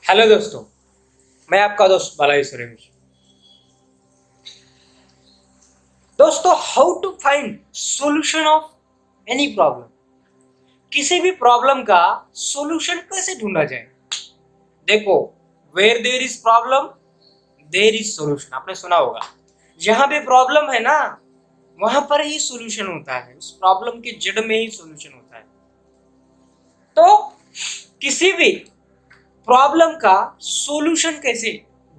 Hello दोस्तों, मैं आपका दोस्त बालाजी सूर्यवंशी। दोस्तों, how to find solution of any problem. किसी भी प्रॉब्लम का सॉल्यूशन कैसे ढूंढा जाए। देखो, where there is problem there is solution, आपने सुना होगा। जहां पे प्रॉब्लम है ना, वहां पर ही सॉल्यूशन होता है। उस प्रॉब्लम के जड़ में ही सॉल्यूशन होता है। तो किसी भी प्रॉब्लम का सॉल्यूशन कैसे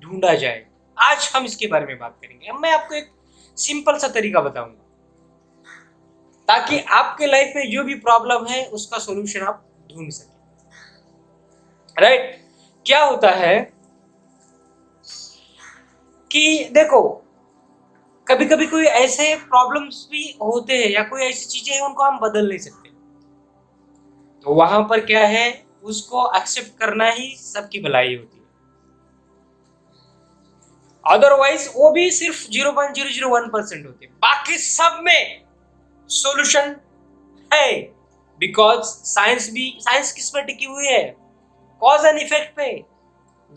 ढूंढा जाए, आज हम इसके बारे में बात करेंगे। अब मैं आपको एक सिंपल सा तरीका बताऊंगा ताकि आपके लाइफ में जो भी प्रॉब्लम है उसका सॉल्यूशन आप ढूंढ सकें। राइट? क्या होता है कि देखो, कभी कभी कोई ऐसे प्रॉब्लम्स भी होते हैं या कोई ऐसी चीजें हैं उनको हम बदल नहीं सकते। तो वहां पर क्या है, उसको एक्सेप्ट करना ही सबकी भलाई होती है। अदरवाइज वो भी सिर्फ 0.001% होते हैं, बाकी सब में सॉल्यूशन है। बिकॉज साइंस किस पर टिकी हुई है? कॉज एंड इफेक्ट पे।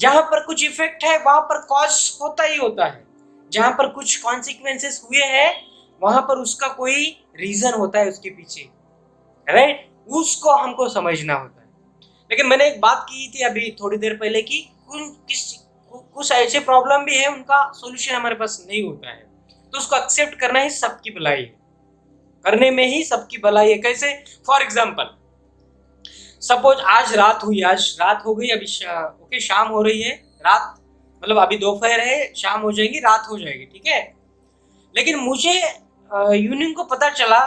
जहां पर कुछ इफेक्ट है वहां पर कॉज होता ही होता है। जहां पर कुछ कॉन्सिक्वेंसेस हुए हैं वहां पर उसका कोई रीजन होता है उसके पीछे। राइट? उसको हमको समझना होता है। लेकिन मैंने एक बात की थी अभी थोड़ी देर पहले कि कुछ ऐसे प्रॉब्लम भी है उनका सॉल्यूशन हमारे पास नहीं होता है। तो उसको एक्सेप्ट करना ही सबकी भलाई है, करने में ही सबकी भलाई है। कैसे? फॉर एग्जाम्पल, सपोज आज रात हो गई, अभी ओके, शाम हो रही है। रात मतलब अभी दोपहर है, शाम हो जाएगी, रात हो जाएगी, ठीक है। लेकिन मुझे यूनियन को पता चला,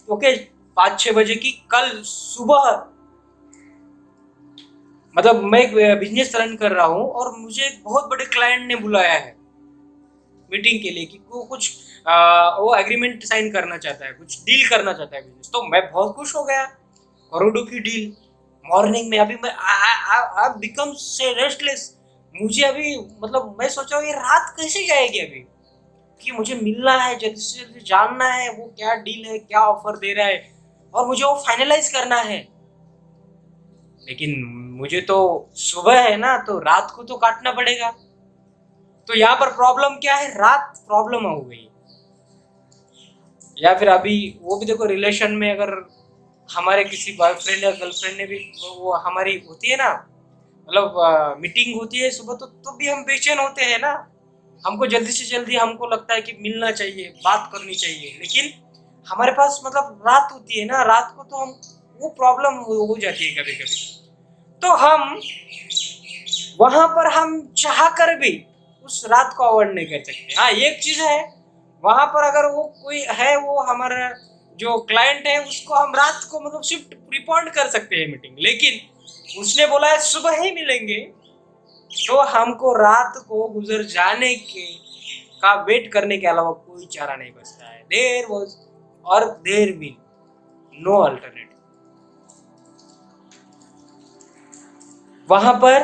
ओके, 5-6 बजे की कल सुबह, मतलब मैं एक बिजनेस रन कर रहा हूँ और मुझे एक बहुत बड़े क्लाइंट ने बुलाया है मीटिंग के लिए कि वो कुछ वो एग्रीमेंट साइन करना चाहता है, कुछ डील करना चाहता है बिजनेस। तो मैं बहुत खुश हो गया, करोड़ों की डील। मॉर्निंग में अभी मैं आई बिकम से रेस्टलेस। मुझे अभी मतलब मैं सोचा ये रात कैसे जाएगी अभी, कि मुझे मिलना है, जल्दी से जल्दी जानना है वो क्या डील है, क्या ऑफर दे रहा है और मुझे वो फाइनलाइज करना है। लेकिन मुझे तो सुबह है ना, तो रात को तो काटना पड़ेगा। तो यहाँ पर प्रॉब्लम क्या है, रात प्रॉब्लम हो गई। या फिर अभी वो भी देखो, रिलेशन में अगर हमारे किसी बॉयफ्रेंड या गर्लफ्रेंड ने भी वो हमारी होती है ना, मतलब मीटिंग होती है सुबह, तो भी हम बेचैन होते हैं ना। हमको जल्दी से जल्दी हमको लगता है कि मिलना चाहिए, बात करनी चाहिए। लेकिन हमारे पास मतलब रात होती है ना, रात को तो हम वो प्रॉब्लम हो जाती है कभी कभी। तो हम वहां पर हम चाह कर भी उस रात को अवॉइड नहीं कर सकते। हाँ, एक चीज है, वहां पर अगर वो कोई है, वो हमारा जो क्लाइंट है, उसको हम रात को मतलब शिफ्ट रिपोर्ट कर सकते हैं मीटिंग। लेकिन उसने बोला है सुबह ही मिलेंगे, तो हमको रात को गुजर जाने के का वेट करने के अलावा कोई चारा नहीं बचता है। देर वॉज और देर विल नो अल्टरनेटिव। वहां पर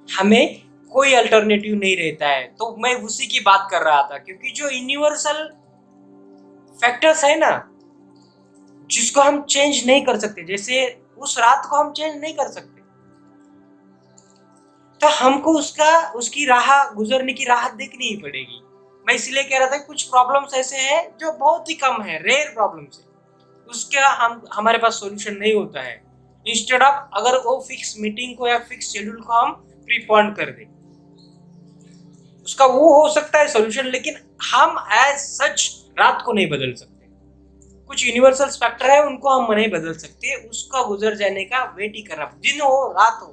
हमें कोई अल्टरनेटिव नहीं रहता है। तो मैं उसी की बात कर रहा था, क्योंकि जो यूनिवर्सल फैक्टर्स है ना, जिसको हम चेंज नहीं कर सकते, जैसे उस रात को हम चेंज नहीं कर सकते, तो हमको उसकी राह गुजरने की राह देखनी ही पड़ेगी। मैं इसलिए कह रहा था कुछ प्रॉब्लम्स ऐसे हैं जो बहुत ही कम है, रेयर प्रॉब्लम्स है, उसका हमारे पास सॉल्यूशन नहीं होता है। इंस्टेड ऑफ अगर वो फिक्स मीटिंग को या फिक्स शेड्यूल को हम प्रीपोन कर दें, उसका वो हो सकता है सॉल्यूशन। लेकिन हम एज सच रात को नहीं बदल सकते। कुछ यूनिवर्सल फैक्टर है उनको हम नहीं बदल सकते, उसका गुजर जाने का वेट ही करना। दिन हो रात हो,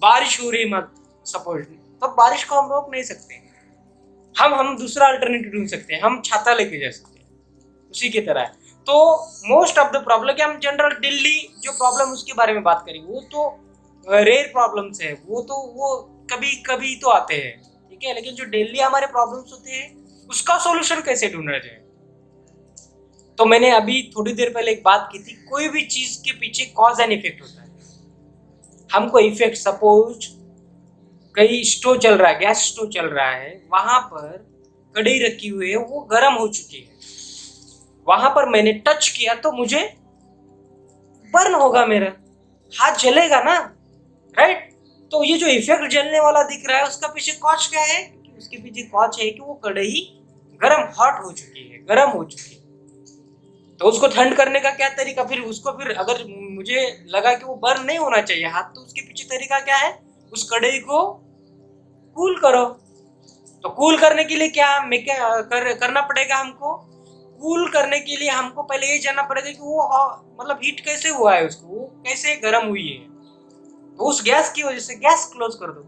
बारिश हो रही मत सपोज, तो बारिश को हम रोक नहीं सकते। हम दूसरा अल्टरनेटिव ढूंढ सकते हैं, हम छाता लेके जा सकते हैं, उसी की तरह है। तो मोस्ट ऑफ द प्रॉब्लम कि हम जनरल दिल्ली जो प्रॉब्लम उसके बारे में बात करेंगे, वो तो रेयर प्रॉब्लम्स है, वो कभी कभी तो आते हैं, ठीक है। लेकिन जो डेली हमारे प्रॉब्लम्स होते हैं उसका सॉल्यूशन कैसे ढूंढा जाए। तो मैंने अभी थोड़ी देर पहले एक बात की थी, कोई भी चीज के पीछे कॉज एंड इफेक्ट होता है। हमको इफेक्ट, सपोज कहीं स्टोव चल रहा है, गैस स्टोव चल रहा है, वहां पर कढ़ाई रखी हुई है, वो गर्म हो चुकी है, वहां पर मैंने टच किया तो मुझे बर्न होगा, मेरा हाथ जलेगा ना, राइट? तो ये जो इफेक्ट जलने वाला दिख रहा है उसका पीछे कॉज क्या है? उसके पीछे कॉज है कि वो कढ़ाई गरम हॉट हो चुकी है, गरम हो चुकी है। तो उसको ठंड करने का क्या तरीका? फिर उसको फिर अगर मुझे लगा कि वो बर्न नहीं होना चाहिए हाथ, तो उसके पीछे तरीका क्या है? उस कढ़ाई को कूल करो। तो कूल करने के लिए क्या करना पड़ेगा हमको? कूल करने के लिए हमको पहले ये जानना पड़ेगा कि वो मतलब हीट कैसे हुआ है, उसको वो कैसे गर्म हुई है। तो उस गैस की वजह से गैस क्लोज कर दो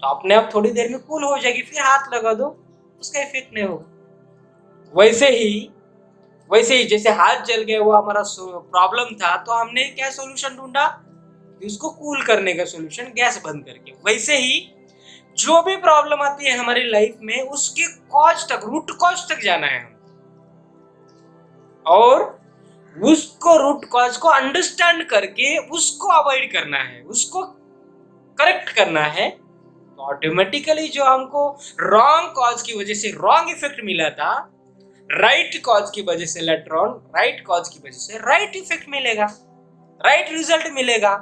तो अपने आप थोड़ी देर में कूल हो जाएगी, फिर हाथ लगा दो, उसका इफेक्ट नहीं होगा। वैसे ही जैसे हाथ जल गया वो हमारा प्रॉब्लम था, तो हमने क्या सोल्यूशन ढूंढा? उसको कूल करने का सोल्यूशन, गैस बंद करके। वैसे ही जो भी प्रॉब्लम आती है हमारी लाइफ में, उसके कॉज तक, रूट कॉज तक जाना है हम, और उसको रूट कॉज को अंडरस्टैंड करके उसको अवॉइड करना है, उसको करेक्ट करना है। तो ऑटोमेटिकली जो हमको रॉन्ग कॉज की वजह से रॉन्ग इफेक्ट मिला था, राइट कॉज की वजह से लेटर ऑन राइट कॉज की वजह से राइट इफेक्ट मिलेगा, राइट रिजल्ट मिलेगा।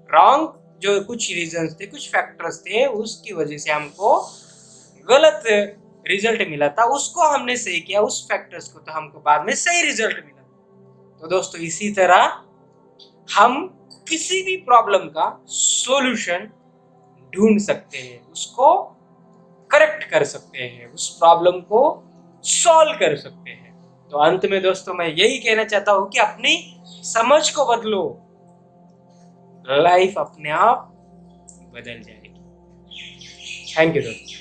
रॉन्ग जो कुछ रीजंस थे, कुछ फैक्टर्स थे, उसकी वजह से हमको गलत रिजल्ट मिला था, उसको हमने सही किया, उस फैक्टर्स को, तो हमको बाद में सही रिजल्ट मिला। तो दोस्तों इसी तरह हम किसी भी प्रॉब्लम का सॉल्यूशन ढूंढ सकते हैं, उसको करेक्ट कर सकते हैं, उस प्रॉब्लम को सॉल्व कर सकते हैं। तो अंत में दोस्तों मैं यही कहना चाहता हूं कि अपनी समझ को बदलो, लाइफ अपने आप बदल जाएगी। थैंक यू दोस्तों।